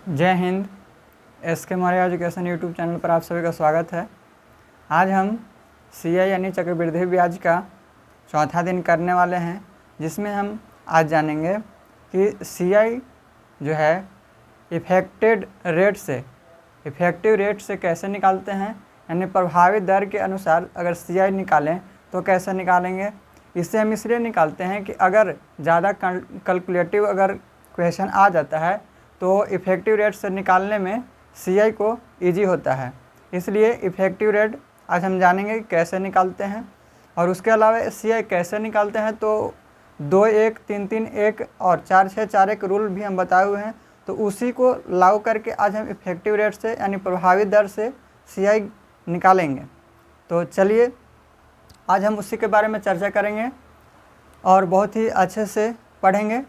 जय Hind. SK Maurya education YouTube channel पर आप सभी का स्वागत है। आज हम CI यानी चक्रवृद्धि ब्याज का चौथा दिन करने वाले हैं, जिसमें हम आज जानेंगे कि CI जो है इफ़ेक्टिव रेट से कैसे निकालते हैं, यानी प्रभावी दर के अनुसार अगर CI निकालें तो कैसे निकालेंगे। इससे हम इसलिए निकालते हैं कि अगर ज़्यादा कैलकुलेटिव अगर क्वेश्चन आ जाता है तो इफ़ेक्टिव रेट से निकालने में CI को इजी होता है। इसलिए इफ़ेक्टिव रेट आज हम जानेंगे कैसे निकालते हैं। और उसके अलावा CI कैसे निकालते हैं तो 2-1, 3-3-1 और 4-6-4-1 रूल भी हम बताए हुए हैं, तो उसी को लागू करके आज हम इफ़ेक्टिव रेट से यानी प्रभावी दर से CI निकालेंगे। तो चलिए आज हम उसी के बारे में चर्चा करेंगे और बहुत ही अच्छे से पढ़ेंगे।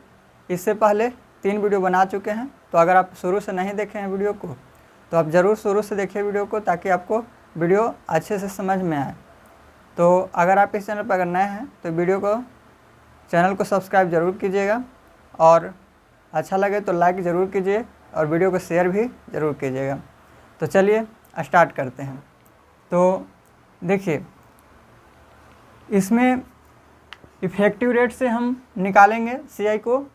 इससे पहले 3 वीडियो बना चुके हैं, तो अगर आप शुरू से नहीं देखे हैं वीडियो को तो आप ज़रूर शुरू से देखिए वीडियो को, ताकि आपको वीडियो अच्छे से समझ में आए। तो अगर आप इस चैनल पर अगर नए हैं तो चैनल को सब्सक्राइब ज़रूर कीजिएगा और अच्छा लगे तो लाइक ज़रूर कीजिए और वीडियो को शेयर भी ज़रूर कीजिएगा। तो चलिए स्टार्ट करते हैं। तो देखिए, इसमें इफ़ेक्टिव रेट से हम निकालेंगे CI को।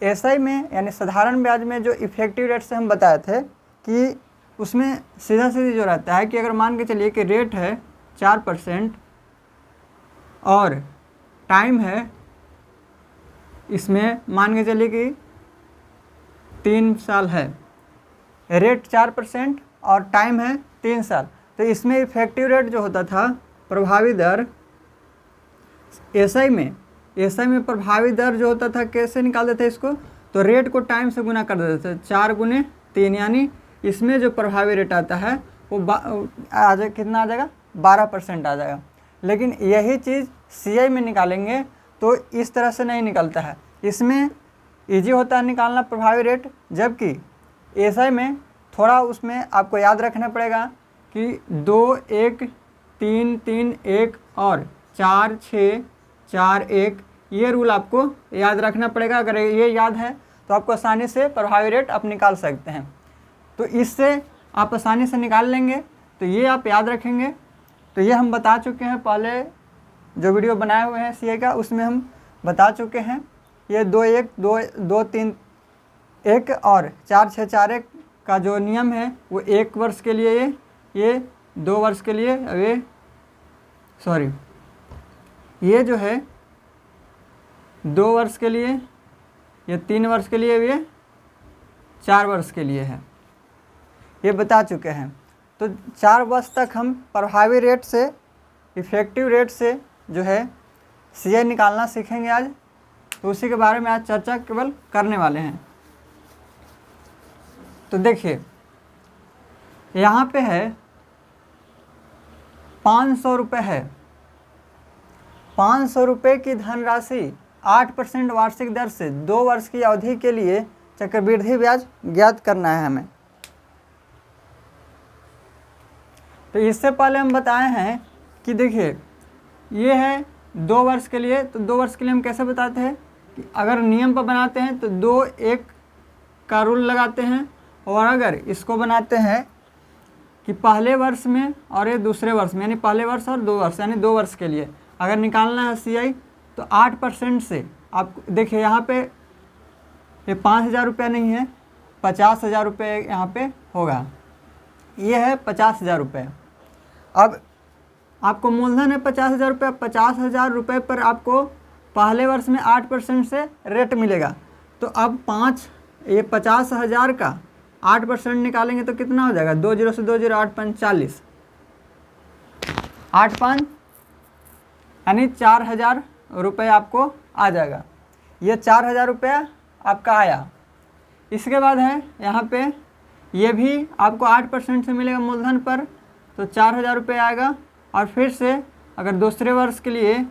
SI में यानी साधारण ब्याज में जो इफ़ेक्टिव रेट से हम बताए थे कि उसमें सीधा सीधी जो रहता है कि अगर मान के चलिए कि रेट है 4% और टाइम है, इसमें मान के चलिए कि 3 साल है, रेट 4% और टाइम है 3 साल, तो इसमें इफ़ेक्टिव रेट जो होता था प्रभावी दर SI में प्रभावी दर जो होता था कैसे निकालते थे इसको, तो रेट को टाइम से गुना कर देते थे, 4 × 3, यानी इसमें जो प्रभावी रेट आता है वो कितना आ जाएगा, 12% आ जाएगा। लेकिन यही चीज़ CI में निकालेंगे तो इस तरह से नहीं निकलता है। इसमें इजी होता है निकालना प्रभावी रेट, जबकि SI में थोड़ा उसमें आपको याद रखना पड़ेगा कि 2-1, 3-3-1 और 4-6-4-1 ये रूल आपको याद रखना पड़ेगा। अगर ये याद है तो आपको आसानी से प्रभावी रेट आप निकाल सकते हैं। तो इससे आप आसानी से निकाल लेंगे, तो ये आप याद रखेंगे। तो ये हम बता चुके हैं, पहले जो वीडियो बनाए हुए हैं CI का उसमें हम बता चुके हैं। ये 2-1, 2-3-1 और 4-6-4-1 का जो नियम है वो 1 वर्ष के लिए, ये 2 वर्ष के लिए, ये जो है 2 वर्ष के लिए, ये 3 वर्ष के लिए, ये 4 वर्ष के लिए है, ये बता चुके हैं। तो 4 वर्ष तक हम प्रभावी रेट से इफ़ेक्टिव रेट से जो है CI निकालना सीखेंगे आज। तो उसी के बारे में आज चर्चा केवल करने वाले हैं। तो देखिए, यहाँ पे है 500 रुपये है, 500 रुपये की धनराशि 8% वार्षिक दर से 2 वर्ष की अवधि के लिए चक्रवृद्धि ब्याज ज्ञात करना है हमें। तो इससे पहले हम बताए हैं कि देखिए, ये है 2 वर्ष के लिए, तो 2 वर्ष के लिए हम कैसे बताते हैं कि अगर नियम पर बनाते हैं तो 2-1 का रूल लगाते हैं, और अगर इसको बनाते हैं कि पहले वर्ष में और ये दूसरे वर्ष में, यानी पहले वर्ष और 2 वर्ष, यानी 2 वर्ष के लिए अगर निकालना है CI तो 8% से आप देखिए, यहाँ पे ये 5,000 रुपया नहीं है, 50,000 रुपये यहाँ पे होगा, ये है 50,000 रुपये। अब आपको मूलधन है 50,000 रुपये, 50,000 रुपये पर आपको पहले वर्ष में 8% से रेट मिलेगा। तो अब ये 50,000 का 8% निकालेंगे तो कितना हो जाएगा, 20 से 20, 8 5 40, 8 5 यानी 4,000 रुपये आपको आ जाएगा। ये 4,000 रुपया आपका आया। इसके बाद है यहाँ पे, ये भी आपको 8% से मिलेगा मूलधन पर, तो 4,000 रुपये आएगा। और फिर से अगर दूसरे वर्ष के लिए,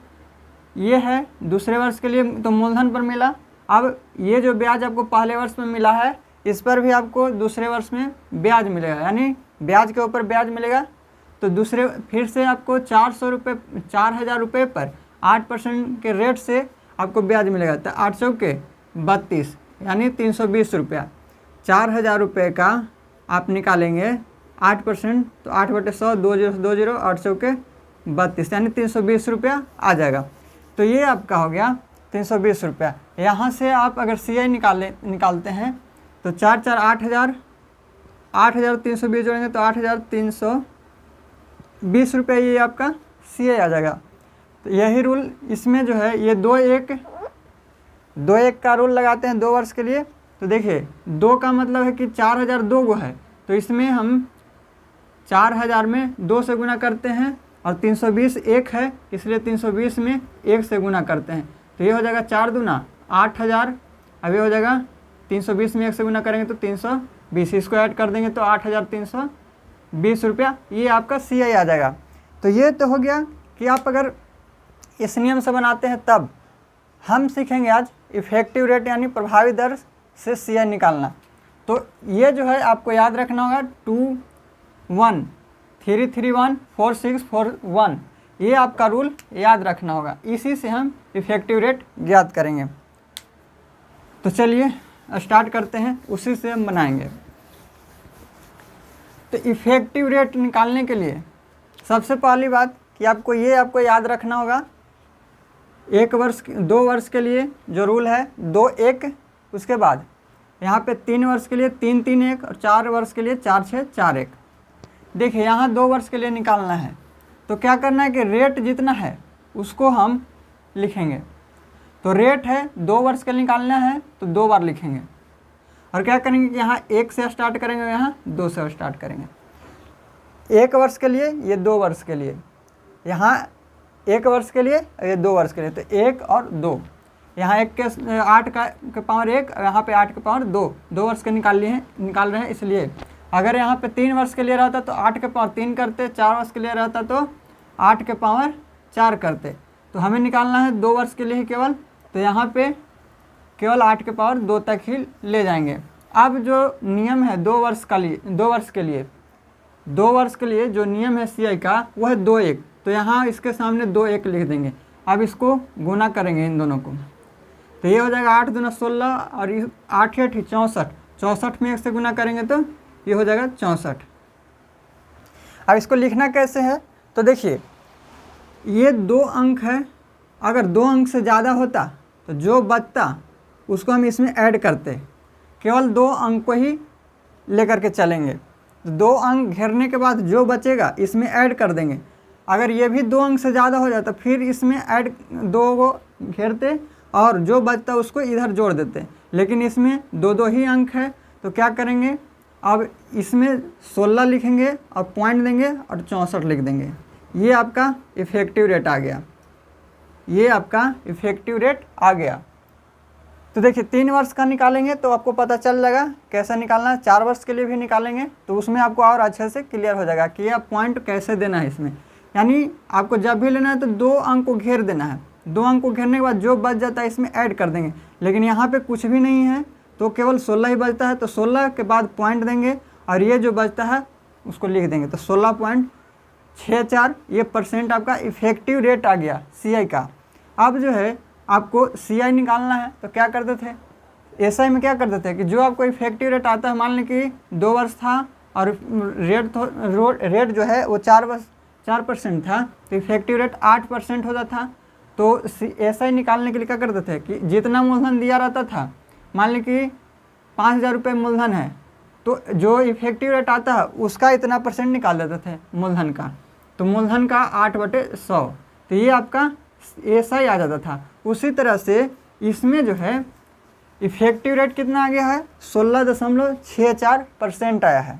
ये है दूसरे वर्ष के लिए, तो मूलधन पर मिला। अब ये जो ब्याज आपको पहले वर्ष में मिला है, इस पर भी आपको दूसरे वर्ष में ब्याज मिलेगा, यानी ब्याज के ऊपर ब्याज मिलेगा। तो फिर से आपको 4,000 रुपये पर 8% के रेट से आपको ब्याज मिलेगा। तो 8 चौके 32 यानी 320 रुपया। 4,000 रुपये का आप निकालेंगे 8%, तो 8/100, 2 0 8 चौके 32, यानी 320 रुपया आ जाएगा। तो ये आपका हो गया 320 रुपया। यहाँ से आप अगर CI निकालते हैं तो 4 4 8,000, 8,320 जोड़ेंगे तो 8,320 रुपये ये आपका CI आ जाएगा। तो यही रूल इसमें जो है ये 2-1 का रूल लगाते हैं 2 वर्ष के लिए। तो देखिए 2 का मतलब है कि 4,000 2 गो है, तो इसमें हम 4,000 में 2 से गुना करते हैं और 320 1 है, इसलिए 320 में 1 से गुना करते हैं। तो ये हो जाएगा 4 दूना 8,000। अब ये हो जाएगा 320 में 1 से गुना करेंगे तो 320, इसको ऐड कर देंगे तो 8,320 रुपया ये आपका CI आ जाएगा। तो ये तो हो गया कि आप अगर इस नियम से बनाते हैं तब। हम सीखेंगे आज इफेक्टिव रेट यानी प्रभावी दर से CI निकालना। तो ये जो है आपको याद रखना होगा 2 1 3 3 1 4 6 4 1, ये आपका रूल याद रखना होगा। इसी से हम इफेक्टिव रेट ज्ञात करेंगे। तो चलिए स्टार्ट करते हैं, उसी से हम बनाएंगे। तो इफेक्टिव रेट निकालने के लिए सबसे पहली बात कि आपको याद रखना होगा 2 वर्ष के लिए जो रूल है 2 1, उसके बाद यहाँ पे 3 वर्ष के लिए 3 3 1 और 4 वर्ष के लिए 4 6 4 1। देखिए यहाँ 2 वर्ष के लिए निकालना है तो क्या करना है कि रेट जितना है उसको हम लिखेंगे। तो रेट है 2 वर्ष के लिए निकालना है तो 2 बार लिखेंगे, और क्या करेंगे कि यहाँ 1 से स्टार्ट करेंगे, यहाँ 2 से स्टार्ट करेंगे। 1 वर्ष के लिए ये 2 वर्ष के लिए, यहाँ 1 वर्ष के लिए ये 2 वर्ष के लिए, तो 1 और 2, यहाँ 1 के 8 के पावर 1 और यहाँ पे 8 के पावर 2 वर्ष के निकाल रहे हैं। इसलिए अगर यहाँ पे 3 वर्ष के लिए रहता तो 8 के पावर 3 करते, 4 वर्ष के लिए रहता तो 8 के पावर 4 करते। तो हमें निकालना है 2 वर्ष के लिए ही केवल, तो यहाँ पे केवल 8 के पावर 2 तक ही ले जाएंगे। अब जो नियम है 2 वर्ष के लिए जो नियम है CI का वो है 2 1, तो यहाँ इसके सामने 2 1 लिख देंगे। अब इसको गुना करेंगे इन दोनों को, तो ये हो जाएगा 8 दूना 16 और 8 8 64, 64 में 1 से गुना करेंगे तो ये हो जाएगा 64। अब इसको लिखना कैसे है, तो देखिए ये 2 अंक है, अगर 2 अंक से ज़्यादा होता तो जो बचता उसको हम इसमें ऐड करते, केवल 2 अंक को ही लेकर के चलेंगे। तो 2 अंक घेरने के बाद जो बचेगा इसमें ऐड कर देंगे। अगर ये भी 2 अंक से ज़्यादा हो जाता फिर इसमें ऐड 2 को घेरते और जो बचता उसको इधर जोड़ देते, लेकिन इसमें 2 ही अंक है। तो क्या करेंगे, अब इसमें 16 लिखेंगे और पॉइंट देंगे और 64 लिख देंगे। ये आपका इफेक्टिव रेट आ गया, ये आपका इफेक्टिव रेट आ गया। तो देखिए 3 वर्ष का निकालेंगे तो आपको पता चल जाएगा कैसे निकालना है। 4 वर्ष के लिए भी निकालेंगे तो उसमें आपको और अच्छे से क्लियर हो जाएगा कि यह पॉइंट कैसे देना है इसमें। यानी आपको जब भी लेना है तो 2 अंक को घेर देना है, 2 अंक को घेरने के बाद जो बच जाता है इसमें ऐड कर देंगे। लेकिन यहाँ पे कुछ भी नहीं है तो केवल 16 ही बचता है, तो 16 के बाद पॉइंट देंगे और ये जो बचता है उसको लिख देंगे। तो 16.64 ये % आपका इफेक्टिव रेट आ गया CI का। अब जो है आपको CI निकालना है तो क्या करते थे, SI में क्या करते थे कि जो आपको इफेक्टिव रेट आता है, मान लें कि 2 वर्ष था और रेट जो है वो 4% था, तो इफेक्टिव रेट 8% होता था। तो SI निकालने के लिए क्या करते थे कि जितना मूलधन दिया रहता था, मान लें कि 5,000 रुपये मूलधन है, तो जो इफेक्टिव रेट आता है उसका इतना % निकाल देते थे मूलधन का। तो मूलधन का 8/100, तो ये आपका SI आ जाता था। उसी तरह से इसमें जो है इफेक्टिव रेट कितना आ गया है, 16.64% आया है।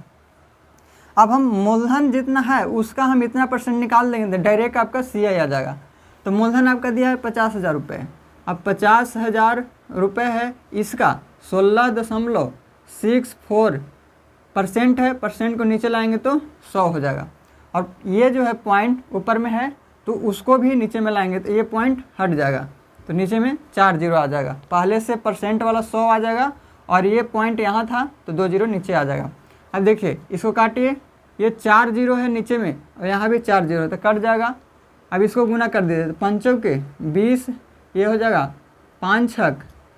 अब हम मूलधन जितना है उसका हम इतना % निकाल देंगे तो डायरेक्ट आपका CI आ जाएगा। तो मूलधन आपका दिया है 50,000 रुपये, अब 50,000 रुपये है, इसका 16.64% है, % को नीचे लाएंगे तो 100 हो जाएगा। और ये जो है पॉइंट ऊपर में है तो उसको भी नीचे में लाएंगे तो ये पॉइंट हट जाएगा, तो नीचे में 4 0 आ जाएगा। पहले से % वाला 100 आ जाएगा और ये पॉइंट यहाँ था तो 2 0 नीचे आ जाएगा। अब देखिए इसको काटिए, ये 4 0 है नीचे में और यहाँ भी 4 0 है तो कट जाएगा। अब इसको गुना कर दीजिए, तो 5 के 20, ये हो जाएगा 5 6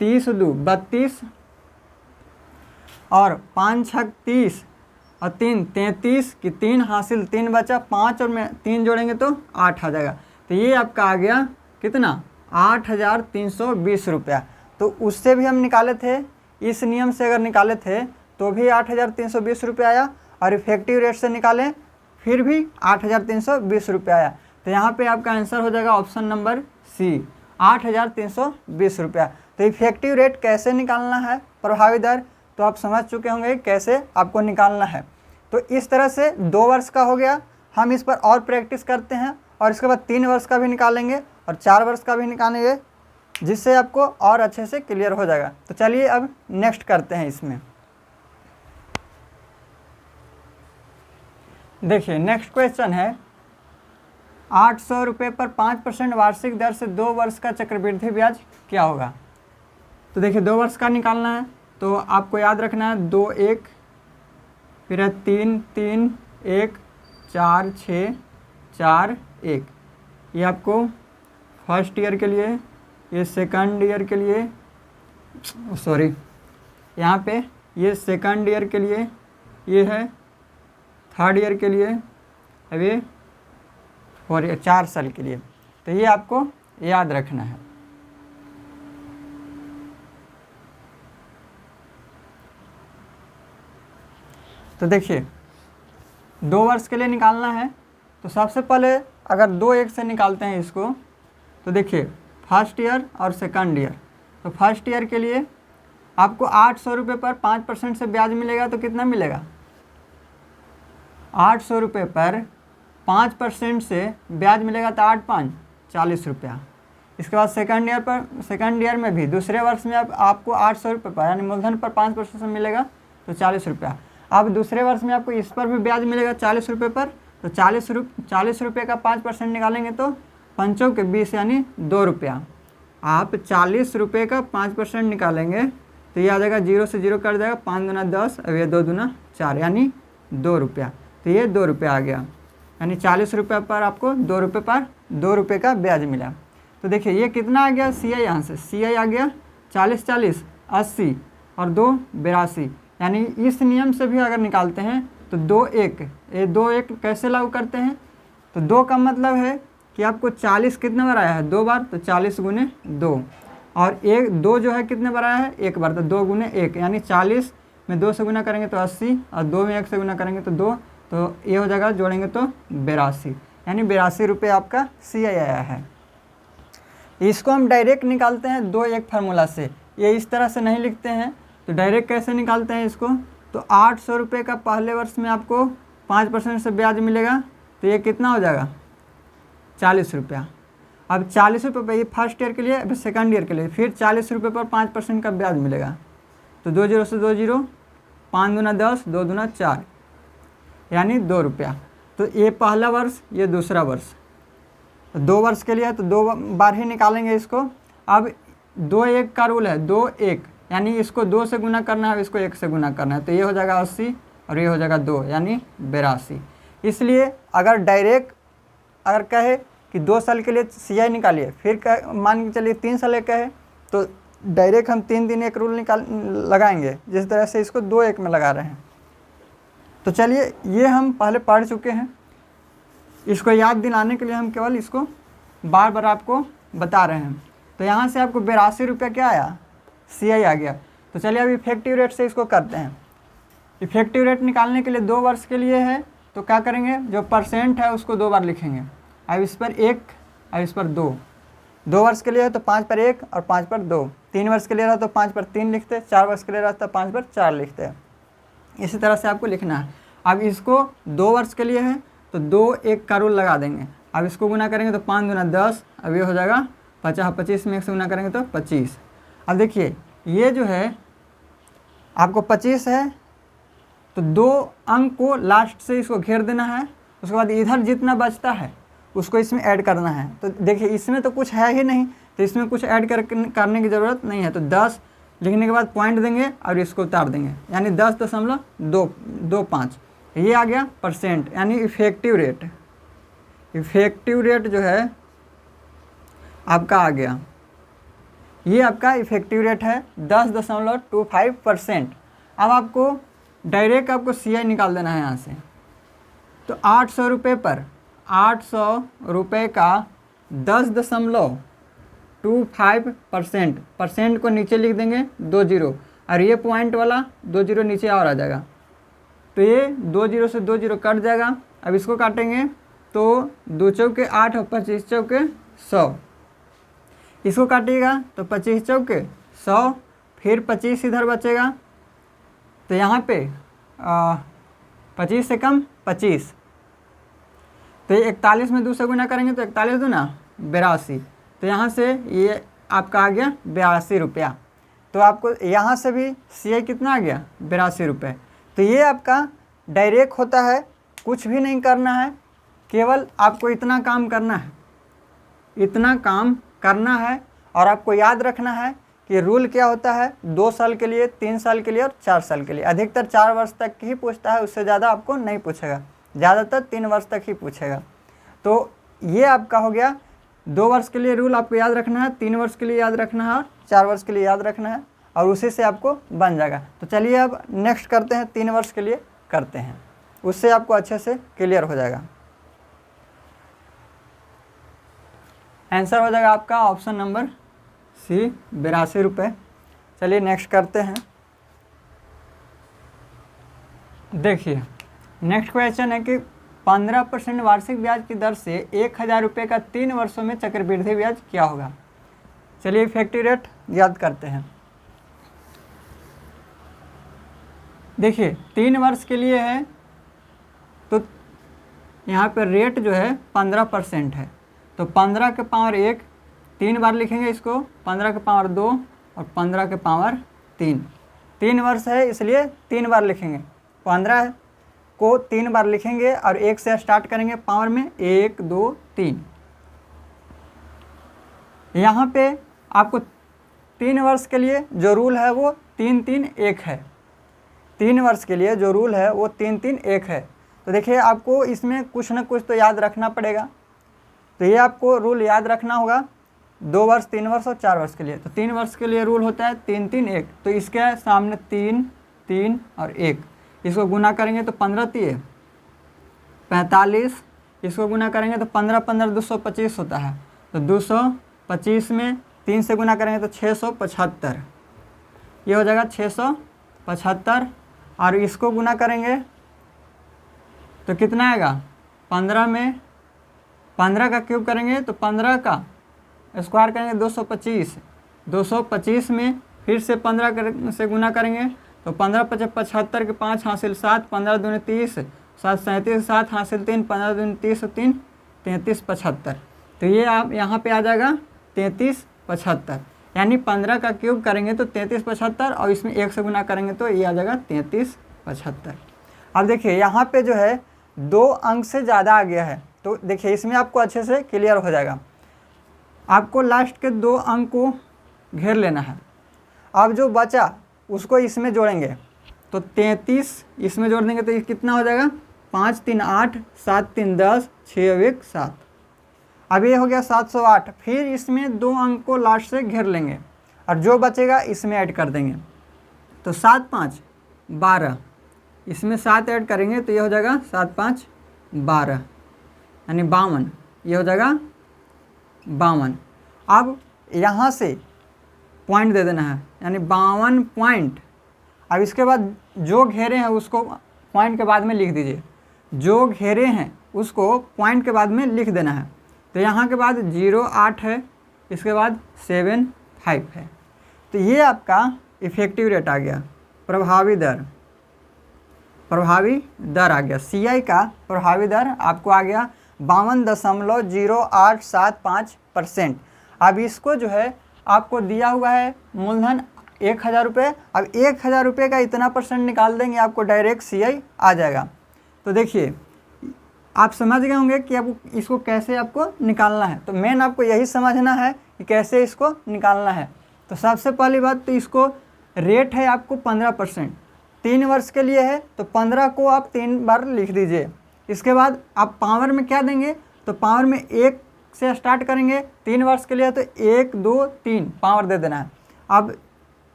30 2 32 और 5 छक 30 और 3 33 की 3 हासिल 3 बचा 5 और में 3 जोड़ेंगे तो 8 आ जाएगा। तो ये आपका आ गया कितना 8,320 रुपया। तो उससे भी हम निकाले थे, इस नियम से अगर निकाले थे तो भी 8,320 रुपया आया, और इफेक्टिव रेट से निकालें फिर भी 8,320 रुपया आया। तो यहाँ पे आपका आंसर हो जाएगा ऑप्शन नंबर सी 8,320 रुपया। तो इफेक्टिव रेट कैसे निकालना है, प्रभावी दर, तो आप समझ चुके होंगे कैसे आपको निकालना है। तो इस तरह से 2 वर्ष का हो गया, हम इस पर और प्रैक्टिस करते हैं और इसके बाद 3 वर्ष का भी निकालेंगे और 4 वर्ष का भी निकालेंगे, जिससे आपको और अच्छे से क्लियर हो जाएगा। तो चलिए अब नेक्स्ट करते हैं। इसमें देखिए नेक्स्ट क्वेश्चन है 800 रुपये पर 5% वार्षिक दर से 2 वर्ष का चक्रवृद्धि ब्याज क्या होगा। तो देखिए 2 वर्ष का निकालना है तो आपको याद रखना है 2 1 फिर है 3 3 1 4 6 4 1। ये आपको फर्स्ट ईयर के लिए, ये सेकंड ईयर के लिए, सॉरी यहाँ पे ये सेकंड ईयर के लिए, ये है थर्ड ईयर के लिए, अब ये और 4 साल के लिए। तो ये आपको याद रखना है। तो देखिए 2 वर्ष के लिए निकालना है तो सबसे पहले अगर 2 1 से निकालते हैं इसको, तो देखिए फर्स्ट ईयर और सेकंड ईयर। तो फर्स्ट ईयर के लिए आपको 800 रुपये पर 5% से ब्याज मिलेगा तो कितना मिलेगा 800 रुपये पर 5% से ब्याज मिलेगा तो 8 5 40 रुपया। इसके बाद सेकंड ईयर में भी दूसरे वर्ष में आपको 800 रुपये पर यानी मूलधन पर 5% से मिलेगा तो 40 रुपया। अब दूसरे वर्ष में आपको इस पर भी ब्याज मिलेगा 40 रुपये पर, तो 40 रुपये का 5% निकालेंगे तो 5 के 20 यानी 2 रुपया। आप 40 रुपये का 5% निकालेंगे तो ये आ जाएगा 0 से 0 कर जाएगा, 5 दूना 10, अब ये 2 दूना 4 यानी 2 रुपया। तो ये 2 रुपया आ गया, यानी 40 रुपये पर आपको 2 रुपये पर 2 रुपये का ब्याज मिला। तो देखिए ये कितना आ गया सी आई, यहाँ से सी आई आ गया 40 40 80 और 2 82, यानी इस नियम से भी अगर निकालते हैं तो 2 1, ये 2 1 कैसे लागू करते हैं, तो 2 का मतलब है कि आपको 40 कितने बार आया है 2 बार, तो 40 गुने 2, और 2 जो है कितने बार आया है 1 बार, तो 2 गुने 1 यानी 40 में 2 से गुना करेंगे तो 80 और 2 में 1 से गुना करेंगे तो 2, तो ये हो जाएगा जोड़ेंगे तो 82, यानी 82 रुपये आपका सी आई आया है। इसको हम डायरेक्ट निकालते हैं 2 1 फार्मूला से, ये इस तरह से नहीं लिखते हैं। तो डायरेक्ट कैसे निकालते हैं इसको, तो 800 रुपये का पहले वर्ष में आपको 5% से ब्याज मिलेगा तो ये कितना हो जाएगा 40 रुपया। अब 40 रुपये पर ये फर्स्ट ईयर के लिए, अब सेकंड ईयर के लिए फिर 40 रुपये पर 5% का ब्याज मिलेगा, तो 2 0 से 2 0, 5 दूना 10, 2 दूना 4 यानी 2 रुपया। तो ये पहला वर्ष, ये दूसरा वर्ष, तो 2 वर्ष के लिए है तो 2 बार ही निकालेंगे इसको। अब 2 1 का रूल है 2 1, यानी इसको 2 से गुना करना है, इसको 1 से गुना करना है, तो ये हो जाएगा 80 और ये हो जाएगा 2 यानी 82। इसलिए अगर डायरेक्ट अगर कहे कि 2 साल के लिए सी आई निकालिए, फिर मान के चलिए 3 साल कहे तो डायरेक्ट हम 3 दिन 1 रूल लगाएंगे, जिस तरह से इसको 2 1 में लगा रहे हैं। तो चलिए ये हम पहले पढ़ चुके हैं, इसको याद दिलाने के लिए हम केवल इसको बार बार आपको बता रहे हैं। तो यहाँ से आपको 82 रुपया क्या आया सी आई आ गया। तो चलिए अब इफेक्टिव रेट से इसको करते हैं। इफेक्टिव रेट निकालने के लिए 2 वर्ष के लिए है तो क्या करेंगे, जो परसेंट है उसको 2 बार लिखेंगे, अब इस पर 1 अब इस पर 2। 2 वर्ष के लिए है तो 5 पर 1 और 5 पर 2, 3 वर्ष के लिए रहा तो 5 पर 3 लिखते, 4 वर्ष के लिए रहा तो 5 पर 4 लिखते हैं। इसी तरह से आपको लिखना है। अब इसको 2 वर्ष के लिए है तो 2 1 का रूल लगा देंगे, अब इसको गुना करेंगे तो 5 दूना 10, अब ये हो जाएगा 50, 25 में 1 से गुना करेंगे तो 25। अब देखिए ये जो है आपको 25 है तो 2 अंक को लास्ट से इसको घेर देना है, उसके बाद इधर जितना बचता है उसको इसमें ऐड करना है। तो देखिए इसमें तो कुछ है ही नहीं, तो इसमें कुछ ऐड करने की ज़रूरत नहीं है, तो 10 लिखने के बाद पॉइंट देंगे और इसको उतार देंगे, यानी 10.25 ये आ गया परसेंट, यानी इफेक्टिव रेट। इफेक्टिव रेट जो है आपका आ गया, ये आपका इफेक्टिव रेट है 10.25%। अब आपको डायरेक्ट आपको CI निकाल देना है यहाँ से। तो 800 रुपये पर 800 रुपये का 10.25% परसेंट को नीचे लिख देंगे 2 जीरो, और ये पॉइंट वाला 2 जीरो नीचे और आ जाएगा। तो ये 2 जीरो से 2 जीरो कट जाएगा। अब इसको काटेंगे तो 2 चौके 8 और 25 चौके 100। इसको काटिएगा तो 25 चौके 100, फिर 25 इधर बचेगा। तो यहाँ पे 25 से कम 25, तो ये 41 में 2 से गुना करेंगे तो 41 दूना 82। तो यहाँ से ये आपका आ गया 82 रुपया। तो आपको यहाँ से भी CI कितना आ गया 82 रुपये। तो ये आपका डायरेक्ट होता है, कुछ भी नहीं करना है, केवल आपको इतना काम करना है, इतना काम करना है। और आपको याद रखना है कि रूल क्या होता है, 2 साल के लिए, 3 साल के लिए और 4 साल के लिए। अधिकतर 4 वर्ष तक ही पूछता है, उससे ज़्यादा आपको नहीं पूछेगा, ज़्यादातर 3 वर्ष तक ही पूछेगा। तो ये आपका हो गया 2 वर्ष के लिए रूल आपको याद रखना है, 3 वर्ष के लिए याद रखना है और 4 वर्ष के लिए याद रखना है, और उसी से आपको बन जाएगा। तो चलिए अब नेक्स्ट करते हैं, 3 वर्ष के लिए करते हैं, उससे आपको अच्छे से क्लियर हो जाएगा। आंसर हो जाएगा आपका ऑप्शन नंबर C 82 रुपये। चलिए नेक्स्ट करते हैं। देखिए नेक्स्ट क्वेश्चन है कि 15% वार्षिक ब्याज की दर से 1000 रुपये का 3 वर्षों में चक्रवृद्धि ब्याज क्या होगा। चलिए इफेक्टिव रेट याद करते हैं। देखिए 3 वर्ष के लिए है तो यहाँ पर रेट जो है 15% है। तो 15 के पावर 1 3 बार लिखेंगे इसको, 15 के पावर 2 और 15 के पावर 3। 3 वर्ष है इसलिए 3 बार लिखेंगे, 15 को 3 बार लिखेंगे और 1 से स्टार्ट करेंगे पावर में, 1 2 3। यहाँ पे आपको 3 वर्ष के लिए जो रूल है वो 3 3 1 है। 3 वर्ष के लिए जो रूल है वो 3 3 1 है। तो देखिए आपको इसमें कुछ ना कुछ तो याद रखना पड़ेगा। तो ये आपको रूल याद रखना होगा 2 वर्ष, 3 वर्ष और 4 वर्ष के लिए। तो 3 वर्ष के लिए रूल होता है 3 3 1। तो इसके सामने 3 3 और 1, इसको गुना करेंगे तो 15 3 45, इसको गुना करेंगे तो 15 15 225 होता है। तो 225 में 3 से गुना करेंगे तो 675, ये हो जाएगा 675। और इसको गुना करेंगे तो कितना आएगा, 15 में 15 का क्यूब करेंगे तो 15 का स्क्वायर करेंगे 225। 225 में फिर से 15 से गुना करेंगे तो 15 5 75 के 5 हासिल 7, 15 दूनी 30, 7 37, 7 हासिल 3, 15 दूनी 30 3, 33 75। तो ये आप यहाँ पे आ जाएगा 33 75, यानी 15 का क्यूब करेंगे तो 33 75 और इसमें 1 से गुना करेंगे तो ये आ जाएगा 33 75। अब देखिए यहाँ पे जो है 2 अंक से ज़्यादा आ गया है, तो देखिए इसमें आपको अच्छे से क्लियर हो जाएगा। आपको लास्ट के 2 अंक को घेर लेना है। अब जो बचा उसको इसमें जोड़ेंगे तो 33 इसमें जोड़ देंगे तो ये कितना हो जाएगा, 5 3 8, 7 3 10, 6 1 7। अब ये हो गया 708। फिर इसमें 2 अंक को लास्ट से घेर लेंगे और जो बचेगा इसमें ऐड कर देंगे। तो 7 5 12, इसमें 7 ऐड करेंगे तो ये हो जाएगा 7 5 12, यानी 52, ये हो जाएगा 52। अब यहाँ से पॉइंट दे देना है, यानी 52 पॉइंट। अब इसके बाद जो घेरे हैं उसको पॉइंट के बाद में लिख दीजिए, जो घेरे हैं उसको पॉइंट के बाद में लिख देना है। तो यहाँ के बाद 0 8 है, इसके बाद 7 5 है। तो ये आपका इफेक्टिव रेट आ गया, प्रभावी दर, प्रभावी दर आ गया। CI का प्रभावी दर आपको आ गया 52.0875%। अब इसको जो है आपको दिया हुआ है मूलधन 1000 रुपये। अब 1000 रुपये का इतना परसेंट निकाल देंगे, आपको डायरेक्ट CI आ जाएगा। तो देखिए आप समझ गए होंगे कि आपको इसको कैसे आपको निकालना है। तो मेन आपको यही समझना है कि कैसे इसको निकालना है। तो सबसे पहली बात तो इसको रेट है आपको 15%, 3 वर्ष के लिए है तो 15 को आप 3 बार लिख दीजिए। इसके बाद आप पावर में क्या देंगे, तो पावर में 1 से स्टार्ट करेंगे, 3 वर्ष के लिए तो 1 2 3 पावर दे देना है।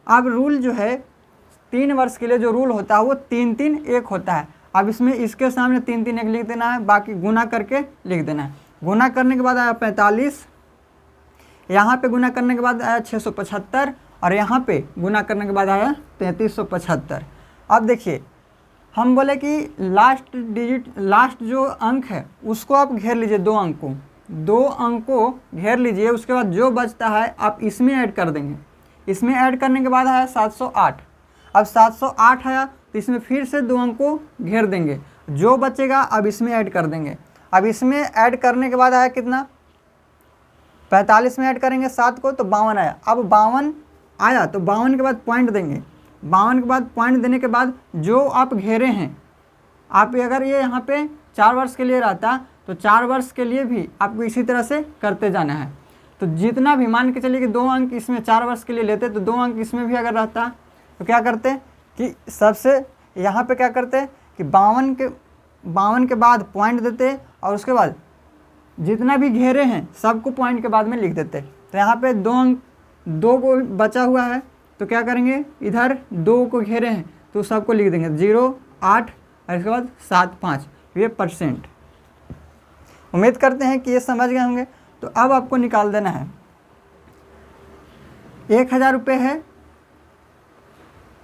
अब रूल जो है 3 वर्ष के लिए जो रूल होता है वो 3-3-1 होता है। अब इसमें इसके सामने 3-3-1 लिख देना है, बाकी गुना करके लिख देना है। गुना करने के बाद आया 45, यहाँ पे गुना करने के बाद आया 675 और यहाँ पे गुना करने के बाद आया 3375। अब देखिए हम बोले कि लास्ट जो अंक है उसको आप घेर लीजिए, 2 अंक को, 2 अंक को घेर लीजिए। उसके बाद जो बचता है आप इसमें ऐड कर देंगे। इसमें ऐड करने के बाद आया 708। अब 708 आया तो इसमें फिर से 2 अंक को घेर देंगे, जो बचेगा अब इसमें ऐड कर देंगे। अब इसमें ऐड करने के बाद आया कितना, 45 में ऐड करेंगे 7 को तो 52 आया। अब 52 आया तो 52 के बाद पॉइंट देंगे। 52 के बाद पॉइंट देने के बाद जो आप घेरे हैं, आप अगर ये यहाँ पे 4 वर्ष के लिए रहता तो 4 वर्ष के लिए भी आपको इसी तरह से करते जाना है। तो जितना भी मान के चलिए कि 2 अंक इसमें 4 वर्ष के लिए लेते तो 2 अंक इसमें भी अगर रहता तो क्या करते कि सबसे यहाँ पे क्या करते कि 52 के बाद पॉइंट देते और उसके बाद जितना भी घेरे हैं सबको पॉइंट के बाद में लिख देते। तो यहाँ पे 2 अंक 2 को बचा हुआ है तो क्या करेंगे, इधर 2 को घेरे हैं तो सबको लिख देंगे 0, 8 और इसके बाद 7, 5, ये %। उम्मीद करते हैं कि ये समझ गए होंगे। तो अब आपको निकाल देना है 1000 रुपये है,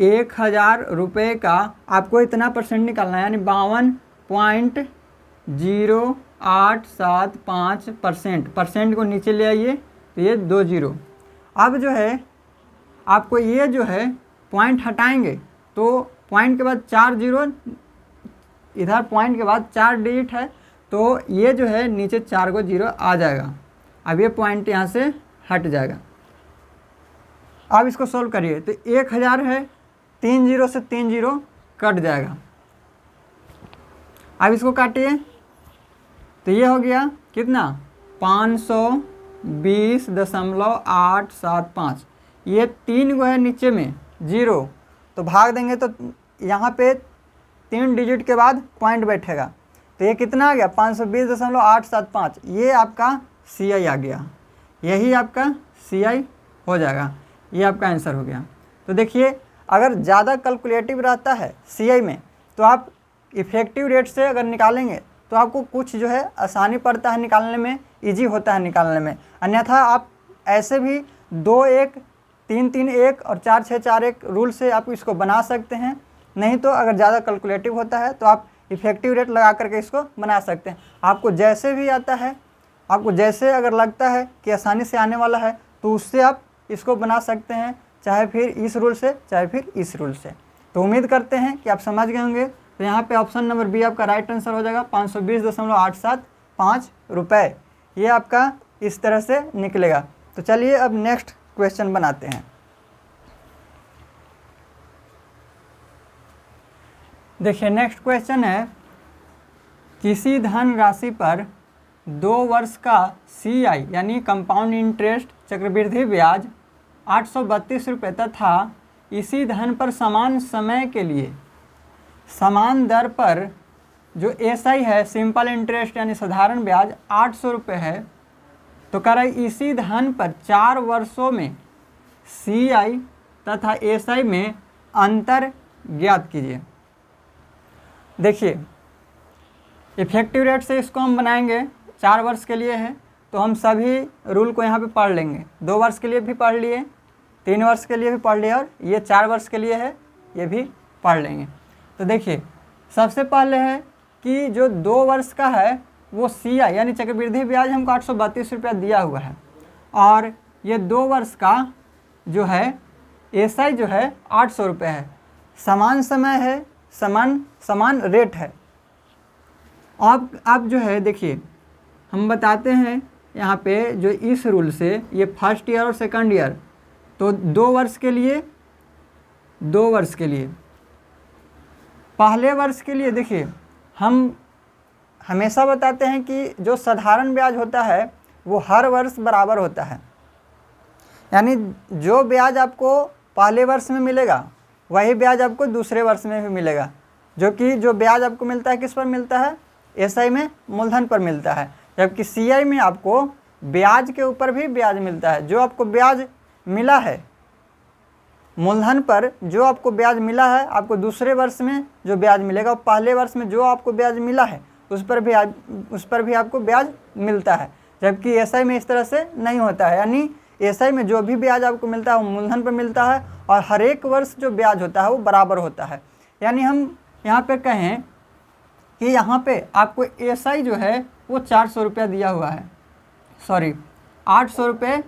1000 रुपये का आपको इतना % निकालना है, यानी 52.0875%। % को नीचे ले आइए तो ये 2 0। अब जो है आपको ये जो है पॉइंट हटाएंगे तो पॉइंट के बाद 4 0, इधर पॉइंट के बाद 4 डिजिट है तो ये जो है नीचे 4 को 0 आ जाएगा। अब ये पॉइंट यहाँ से हट जाएगा। अब इसको सोल्व करिए तो 1000 है, 3 0 से 3 0 कट जाएगा। अब इसको काटिए तो ये हो गया कितना, 520.875। ये 3 को है नीचे में 0 तो भाग देंगे तो यहाँ पे 3 डिजिट के बाद पॉइंट बैठेगा तो ये कितना आ गया, 520.875। ये आपका CI आ गया, यही आपका CI हो जाएगा। ये आपका आंसर हो गया। तो देखिए अगर ज़्यादा कैलकुलेटिव रहता है CI में तो आप इफ़ेक्टिव रेट से अगर निकालेंगे तो आपको कुछ जो है आसानी पड़ता है निकालने में, इजी होता है निकालने में। अन्यथा आप ऐसे भी 2-1, 3-3-1 और 4-6-4-1 रूल से आप इसको बना सकते हैं। नहीं तो अगर ज़्यादा कैलकुलेटिव होता है तो आप इफ़ेक्टिव रेट लगा करके इसको बना सकते हैं। आपको जैसे भी आता है, आपको जैसे अगर लगता है कि आसानी से आने वाला है तो उससे आप इसको बना सकते हैं, चाहे फिर इस रूल से चाहे फिर इस रूल से। तो उम्मीद करते हैं कि आप समझ गए होंगे। तो यहाँ पे ऑप्शन नंबर बी आपका राइट आंसर हो जाएगा, 520.875 रुपये। ये आपका इस तरह से निकलेगा। तो चलिए अब नेक्स्ट क्वेश्चन बनाते हैं। देखिए नेक्स्ट क्वेश्चन है, किसी धन राशि पर 2 वर्ष का CI यानी कंपाउंड इंटरेस्ट चक्रवृद्धि ब्याज 832 रुपये तथा इसी धन पर समान समय के लिए समान दर पर जो SI है सिंपल इंटरेस्ट यानी साधारण ब्याज 800 रुपये है। तो कह रहा है इसी धन पर 4 वर्षों में CI तथा SI में अंतर ज्ञात कीजिए। देखिए इफेक्टिव रेट से इसको हम बनाएंगे, 4 वर्ष के लिए है तो हम सभी रूल को यहाँ पे पढ़ लेंगे। 2 वर्ष के लिए भी पढ़ लिए, 3 वर्ष के लिए भी पढ़ लिया और ये 4 वर्ष के लिए है, ये भी पढ़ लेंगे। तो देखिए सबसे पहले है कि जो 2 वर्ष का है वो CI यानी चक्रवृद्धि ब्याज हमको 832 रुपया दिया हुआ है और ये 2 वर्ष का जो है SI जो है 800 रुपये है। समान समय है, समान रेट है। अब जो है देखिए हम बताते हैं यहाँ पे जो इस रूल से ये फर्स्ट ईयर और सेकंड ईयर तो 2 वर्ष के लिए, 2 वर्ष के लिए पहले वर्ष के लिए देखिए हम हमेशा बताते हैं कि जो साधारण ब्याज होता है वो हर वर्ष बराबर होता है। यानी जो ब्याज आपको पहले वर्ष में मिलेगा वही ब्याज आपको दूसरे वर्ष में भी मिलेगा। जो ब्याज आपको मिलता है किस पर मिलता है, SI में मूलधन पर मिलता है, जबकि CI में आपको ब्याज के ऊपर भी ब्याज मिलता है। जो आपको ब्याज मिला है मूलधन पर जो आपको ब्याज मिला है, आपको दूसरे वर्ष में जो ब्याज मिलेगा, पहले वर्ष में जो आपको ब्याज मिला है उस पर भी आपको ब्याज मिलता है। जबकि एसआई में इस तरह से नहीं होता है, यानी एसआई में जो भी ब्याज आपको मिलता है वो मूलधन पर मिलता है और हर एक वर्ष जो ब्याज होता है वो बराबर होता है। यानी हम यहाँ पे कहें कि यहाँ पे आपको एसआई जो है वो 400 रुपया दिया हुआ है, सॉरी 800 रुपये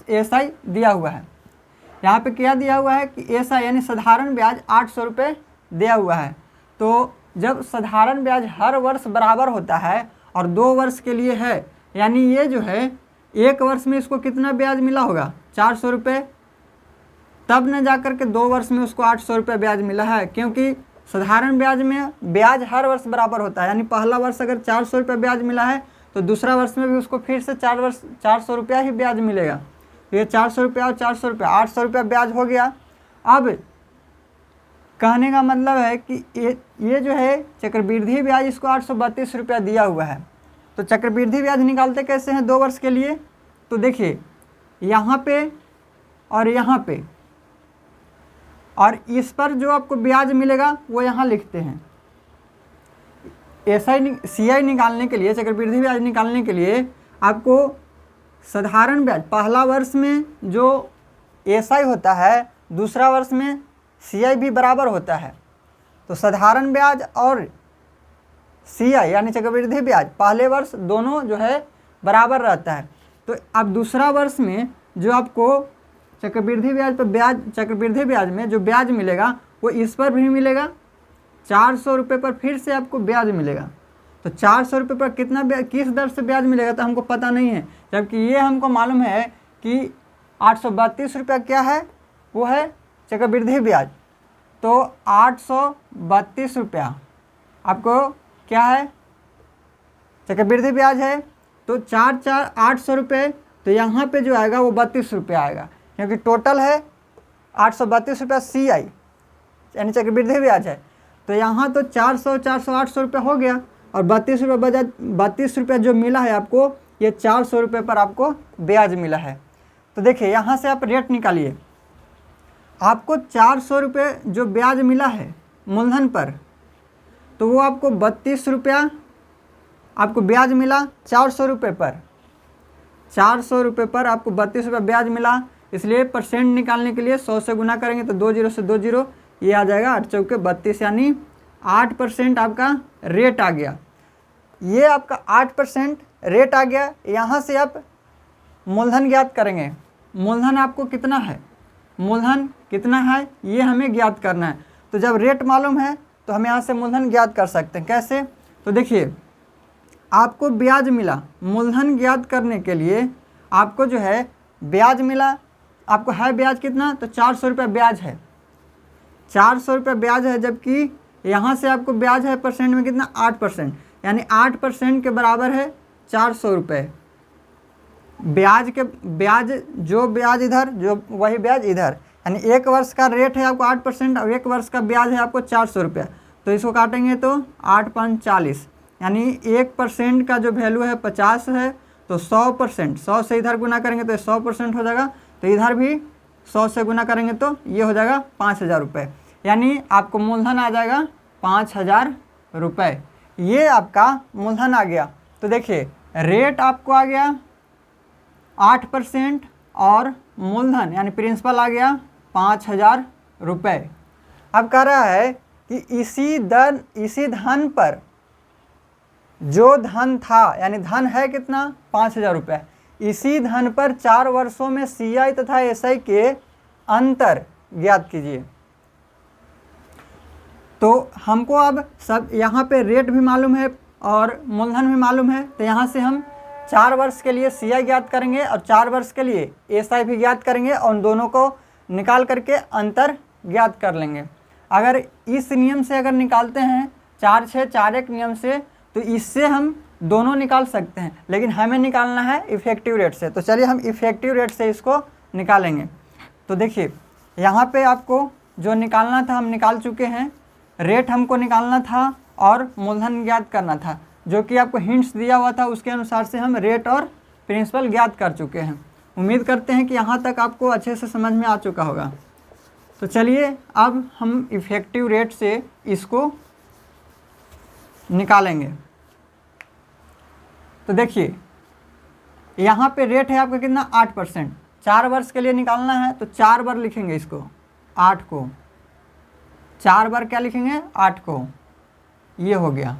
एसआई दिया हुआ है। यहाँ पे क्या दिया हुआ है कि एसआई यानी साधारण ब्याज 800 रुपये दिया हुआ है। तो जब साधारण ब्याज हर वर्ष बराबर होता है और 2 वर्ष के लिए है, यानी ये जो है एक वर्ष में इसको कितना ब्याज मिला होगा 400 रुपये, तब न जाकर के 2 वर्ष में उसको 800 रुपये ब्याज मिला है। क्योंकि साधारण ब्याज में ब्याज हर वर्ष बराबर होता है, यानी पहला वर्ष अगर 400 रुपये ब्याज मिला है तो दूसरा वर्ष में भी उसको फिर से 400 रुपया ही ब्याज मिलेगा। तो ये 400 रुपया और 400 रुपया 800 रुपया ब्याज हो गया। अब कहने का मतलब है कि ये जो है चक्रवृद्धि ब्याज इसको 832 रुपया दिया हुआ है। तो चक्रवृद्धि ब्याज निकालते कैसे हैं 2 वर्ष के लिए? तो देखिए यहाँ पे और यहाँ पे, और इस पर जो आपको ब्याज मिलेगा वो यहाँ लिखते हैं। सीआई निकालने के लिए, चक्रवृद्धि ब्याज निकालने के लिए आपको साधारण ब्याज पहला वर्ष में जो एसआई होता है, दूसरा वर्ष में सीआई भी बराबर होता है। तो साधारण ब्याज और सीआई यानी चक्रवृद्धि ब्याज पहले वर्ष दोनों जो है बराबर रहता है। तो अब दूसरा वर्ष में जो आपको चक्रवृद्धि ब्याज में जो ब्याज मिलेगा वो इस पर भी मिलेगा, 400 रुपये पर फिर से आपको ब्याज मिलेगा। तो 400 रुपये पर कितना किस दर से ब्याज मिलेगा तो हमको पता नहीं है, जबकि ये हमको मालूम है कि 832 रुपया क्या है, वो है चक्रवृद्धि ब्याज। तो 832 रुपया आपको क्या है, चक्रवृद्धि ब्याज है। तो 800 रुपये, तो यहाँ पे जो आएगा वो 32 रुपया आएगा, क्योंकि टोटल है 832 रुपया सीआई यानी चक्रवृद्धि ब्याज है। तो यहाँ तो 400 800 रुपये हो गया और 32 रुपये बचा, 32 रुपये जो मिला है आपको, ये 400 रुपये पर आपको ब्याज मिला है। तो देखिए यहाँ से आप रेट निकालिए, आपको 400 रुपये जो ब्याज मिला है मूलधन पर, तो वो आपको 32 रुपया आपको ब्याज मिला 400 रुपये पर। 400 रुपये पर आपको 32 रुपये ब्याज मिला, इसलिए परसेंट निकालने के लिए 100 से गुना करेंगे तो 2 0 से 2 0, ये आ जाएगा 8 चौके 32, यानी 8% आपका रेट आ गया। ये आपका 8% रेट आ गया। यहाँ से आप मूलधन ज्ञात करेंगे। मूलधन आपको कितना है, मूलधन कितना है ये हमें ज्ञात करना है। तो जब रेट मालूम है तो हम यहाँ से मूलधन ज्ञात कर सकते हैं। कैसे? तो देखिए आपको ब्याज मिला, मूलधन ज्ञात करने के लिए आपको जो है ब्याज मिला, आपको है ब्याज कितना, तो 400 रुपये ब्याज है, 400 रुपये ब्याज है। जबकि यहाँ से आपको ब्याज है परसेंट में कितना, 8%, यानी 8% के बराबर है 400 रुपये। ब्याज जो ब्याज इधर, जो वही ब्याज इधर, यानी एक वर्ष का रेट है आपको 8% और एक वर्ष का ब्याज है आपको 400 रुपया। तो इसको काटेंगे तो 8 5 40, यानी 1% का जो वैल्यू है 50 है, तो 100%, 100 से इधर गुना करेंगे तो 100% हो जाएगा। तो इधर भी 100 से गुना करेंगे तो ये हो जाएगा 5000 रुपये, यानी आपको मूलधन आ जाएगा 5000 रुपये। ये आपका मूलधन आ गया। तो देखिए रेट आपको आ गया 8% और मूलधन यानी प्रिंसिपल आ गया 5000 रुपये। अब कह रहा है कि इसी धन पर जो धन था, यानी धन है कितना, 5000 रुपये, इसी धन पर 4 वर्षों में सीआई तथा एसआई के अंतर ज्ञात कीजिए। तो हमको अब सब यहाँ पे रेट भी मालूम है और मूलधन भी मालूम है। तो यहाँ से हम 4 वर्ष के लिए सीआई ज्ञात करेंगे और 4 वर्ष के लिए एसआई भी ज्ञात करेंगे और उन दोनों को निकाल करके अंतर ज्ञात कर लेंगे। अगर इस नियम से अगर निकालते हैं 4 6 4 1 नियम से, तो इससे हम दोनों निकाल सकते हैं, लेकिन हमें निकालना है इफ़ेक्टिव रेट से। तो चलिए हम इफ़ेक्टिव रेट से इसको निकालेंगे। तो देखिए यहाँ पे आपको जो निकालना था हम निकाल चुके हैं, रेट हमको निकालना था और मूलधन ज्ञात करना था, जो कि आपको हिंट्स दिया हुआ था, उसके अनुसार से हम रेट और प्रिंसिपल ज्ञात कर चुके हैं। उम्मीद करते हैं कि यहाँ तक आपको अच्छे से समझ में आ चुका होगा। तो चलिए अब हम इफ़ेक्टिव रेट से इसको निकालेंगे। तो देखिए यहाँ पे रेट है आपका कितना 8%। 4 वर्ष के लिए निकालना है तो 4 बार लिखेंगे इसको 8 को, 4 बार क्या लिखेंगे 8 को, ये हो गया।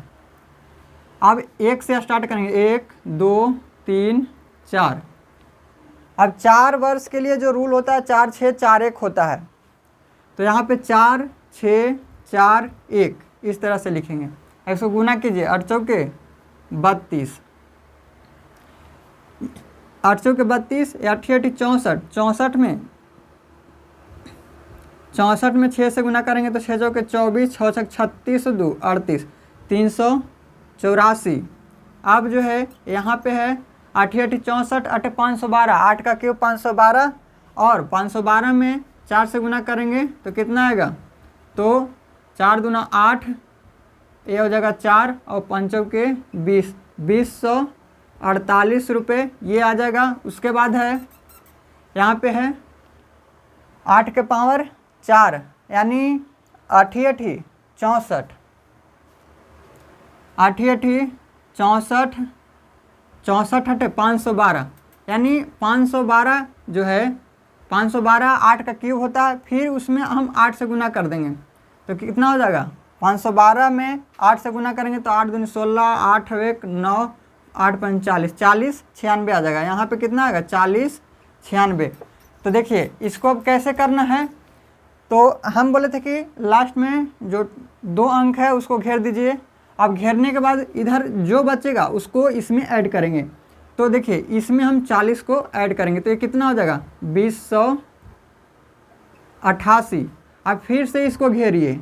अब 1 से स्टार्ट करेंगे 1 2 3 4। अब 4 वर्ष के लिए जो रूल होता है 4 6 4 1 होता है, तो यहाँ पे 4 6 4 1 इस तरह से लिखेंगे। इसको गुना कीजिए 8 चौके 32, 8 चौके 32, 8 64, 64 में 6 से गुना करेंगे तो 6 चौके 24, 6 छक 36, 2 38, 384। अब जो है यहाँ पे है 8 64, 8 512, 8 का क्यूब 512, और 512 में 4 से गुना करेंगे तो कितना आएगा, तो 4 दूना 8, ये हो जाएगा 4 और 5 के 20, 2048 रुपये ये आ जाएगा। उसके बाद है यहाँ पे है 8 के पावर 4 यानी 8 8 64, 8 8 64, 64 8 512 यानी 512 जो है 512 8 का क्यूब होता है, फिर उसमें हम 8 से गुना कर देंगे तो कितना हो जाएगा, 512 में 8 से गुना करेंगे तो 8 दूनी 16, 8 1 9, 8 5 40, 40 96 आ जाएगा। यहाँ पे कितना आएगा 40 96। तो देखिए इसको अब कैसे करना है, तो हम बोले थे कि लास्ट में जो 2 अंक है उसको घेर दीजिए। अब घेरने के बाद इधर जो बचेगा उसको इसमें ऐड करेंगे। तो देखिए इसमें हम 40 को ऐड करेंगे तो ये कितना हो जाएगा 2088। अब फिर से इसको घेरिए,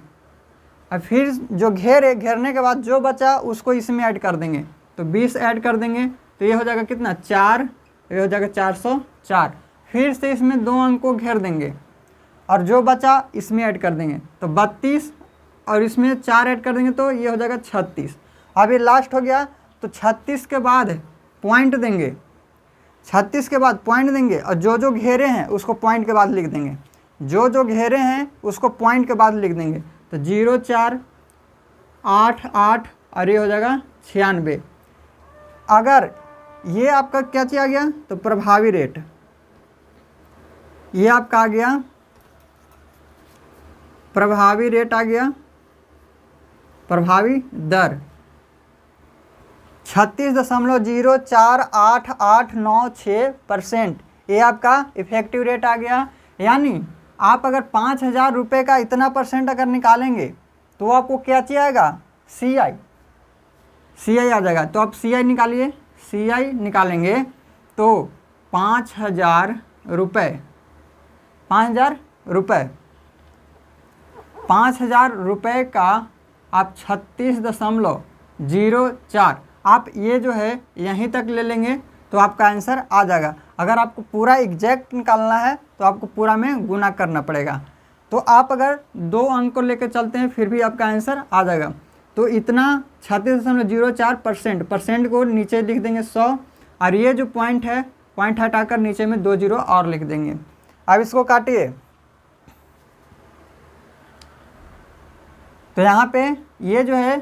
अब फिर जो घेरने के बाद जो बचा उसको इसमें ऐड कर देंगे तो 20 ऐड कर देंगे तो ये हो जाएगा कितना 4, ये हो जाएगा 404। फिर से इसमें 2 अंक को घेर देंगे और जो बचा इसमें ऐड कर देंगे तो 32, और इसमें 4 ऐड कर देंगे तो ये हो जाएगा 36। अब ये लास्ट हो गया तो 36 के बाद पॉइंट देंगे, 36 के बाद पॉइंट देंगे और जो जो घेरे हैं उसको पॉइंट के बाद लिख देंगे, जो जो घेरे हैं उसको पॉइंट के बाद लिख देंगे तो 0 4 8 8 और ये हो जाएगा 96। अगर ये आपका क्या चीज़ आ गया तो प्रभावी रेट, ये आपका आ गया प्रभावी रेट आ गया, प्रभावी दर 36.04886%, ये आपका इफेक्टिव रेट आ गया। यानी आप अगर 5000 रुपये का इतना % अगर निकालेंगे तो आपको क्या चाहिए आएगा सी आई आ जाएगा। तो आप सी आई निकालिए, सी आई निकालेंगे तो 5000 रुपये, 5000 रुपये का आप 36.04 आप ये जो है यहीं तक ले लेंगे तो आपका आंसर आ जाएगा। अगर आपको पूरा एग्जैक्ट निकालना है तो आपको पूरा में गुना करना पड़ेगा। तो आप अगर 2 अंक को लेकर चलते हैं फिर भी आपका आंसर आ जाएगा। तो इतना 36.04%, % को नीचे लिख देंगे 100, और ये जो पॉइंट है पॉइंट हटाकर नीचे में 2 0 और लिख देंगे। अब इसको काटिए तो यहाँ पे ये जो है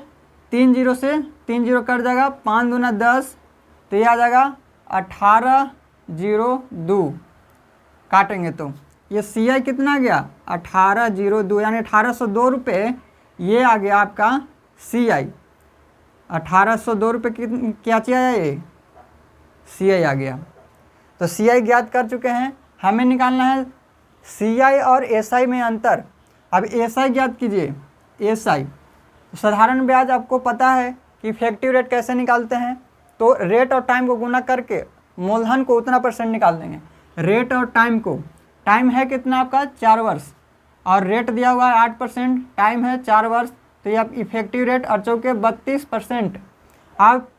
3 0 से 3 0 कट जाएगा, 5 दूना 10 तो ये आ जाएगा 1802। काटेंगे तो ये सी आई कितना आ गया 1802 यानी 1802 रुपये ये आ गया आपका सी आई। 1802 रुपये की क्या चाहिए ये सी आई आ गया। तो सी आई ज्ञात कर चुके हैं, हमें निकालना है सी आई और एस आई में अंतर। अब एस आई ज्ञात कीजिए, एस आई साधारण ब्याज आपको पता है कि इफेक्टिव रेट कैसे निकालते हैं, तो रेट और टाइम को गुना करके मूलधन को उतना % निकाल देंगे। रेट और टाइम को, टाइम है कितना आपका 4 वर्ष और रेट दिया हुआ है 8%, टाइम है 4 वर्ष, तो ये आप इफेक्टिव रेट 8 चौके 32%। आप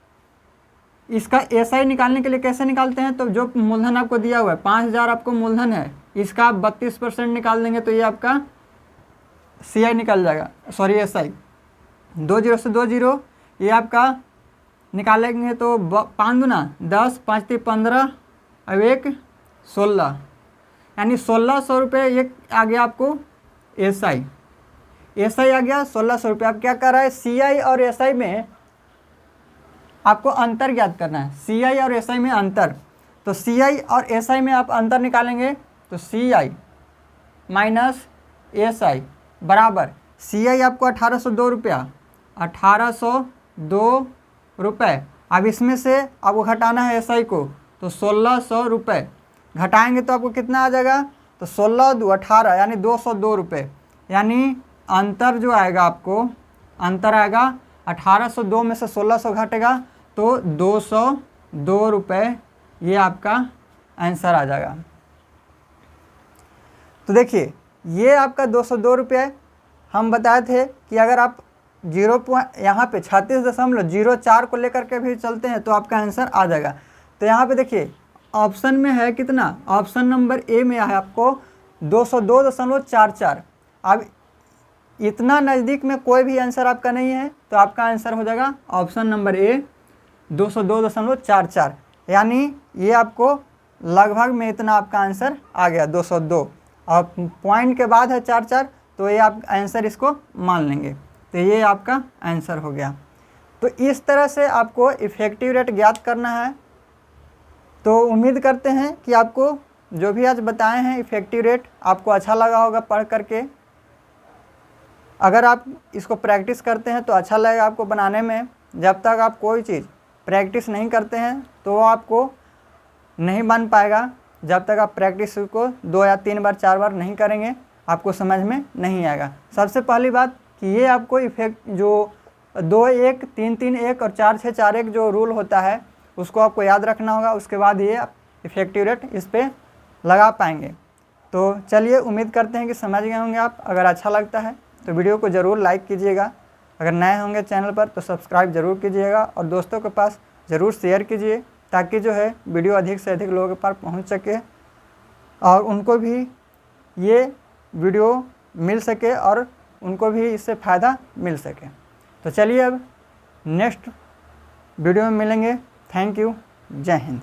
इसका एसआई निकालने के लिए कैसे निकालते हैं, तो जो मूलधन आपको दिया हुआ है 5000 आपको मूलधन है, इसका आप 32% निकाल देंगे तो ये आपका सीआई निकल जाएगा, सॉरी एसआई। 2 0 से 2 0 ये आपका निकालेंगे तो 5 दूना 10, 5 3 15 और 1 16 यानी 1600 रुपये ये आ गया आपको SI आ गया 1600 रुपये। अब क्या कर रहा है, CI और SI में आपको अंतर ज्ञात करना है, CI और SI में अंतर। तो CI और SI में आप अंतर निकालेंगे तो CI माइनस SI बराबर, CI आपको 1802 रुपया, 1802 रुपये। अब इसमें से आपको घटाना है SI को, तो 1600 रुपये घटाएंगे तो आपको कितना आ जाएगा, तो 16 2 18 यानी 202 रुपये। यानी अंतर जो आएगा आपको, अंतर आएगा 1802 में से 1600 घटेगा तो 202 रुपये, ये आपका आंसर आ जाएगा। तो देखिए ये आपका 202 रुपये। हम बताए थे कि अगर आप यहाँ पे 36.04 को लेकर के भी चलते हैं तो आपका आंसर आ जाएगा। तो यहाँ पे देखिए ऑप्शन में है कितना, ऑप्शन नंबर ए में है आपको 202.44। अब इतना नज़दीक में कोई भी आंसर आपका नहीं है, तो आपका आंसर हो जाएगा ऑप्शन नंबर ए 202.44। यानी ये आपको लगभग में इतना आपका आंसर आ गया 202, और पॉइंट के बाद है 44, तो ये आप आंसर इसको मान लेंगे। तो ये आपका आंसर हो गया। तो इस तरह से आपको इफ़ेक्टिव रेट ज्ञात करना है। तो उम्मीद करते हैं कि आपको जो भी आज बताए हैं इफ़ेक्टिव रेट आपको अच्छा लगा होगा पढ़ करके। अगर आप इसको प्रैक्टिस करते हैं तो अच्छा लगेगा आपको बनाने में। जब तक आप कोई चीज़ प्रैक्टिस नहीं करते हैं तो वो आपको नहीं बन पाएगा। जब तक आप प्रैक्टिस को 2 या 3 बार 4 बार नहीं करेंगे आपको समझ में नहीं आएगा। सबसे पहली बात कि ये आपको इफेक्ट जो 2-1 3-3-1 और 4-6 4-1 जो रूल होता है उसको आपको याद रखना होगा। उसके बाद ये आप इफ़ेक्टिव रेट इस पर लगा पाएंगे। तो चलिए उम्मीद करते हैं कि समझ गए होंगे आप। अगर अच्छा लगता है तो वीडियो को ज़रूर लाइक कीजिएगा। अगर नए होंगे चैनल पर तो सब्सक्राइब ज़रूर कीजिएगा और दोस्तों के पास ज़रूर शेयर कीजिए, ताकि जो है वीडियो अधिक से अधिक लोगों के पास पहुंच सके और उनको भी ये वीडियो मिल सके और उनको भी इससे फ़ायदा मिल सके। तो चलिए अब नेक्स्ट वीडियो में मिलेंगे। Thank you. जय हिंद।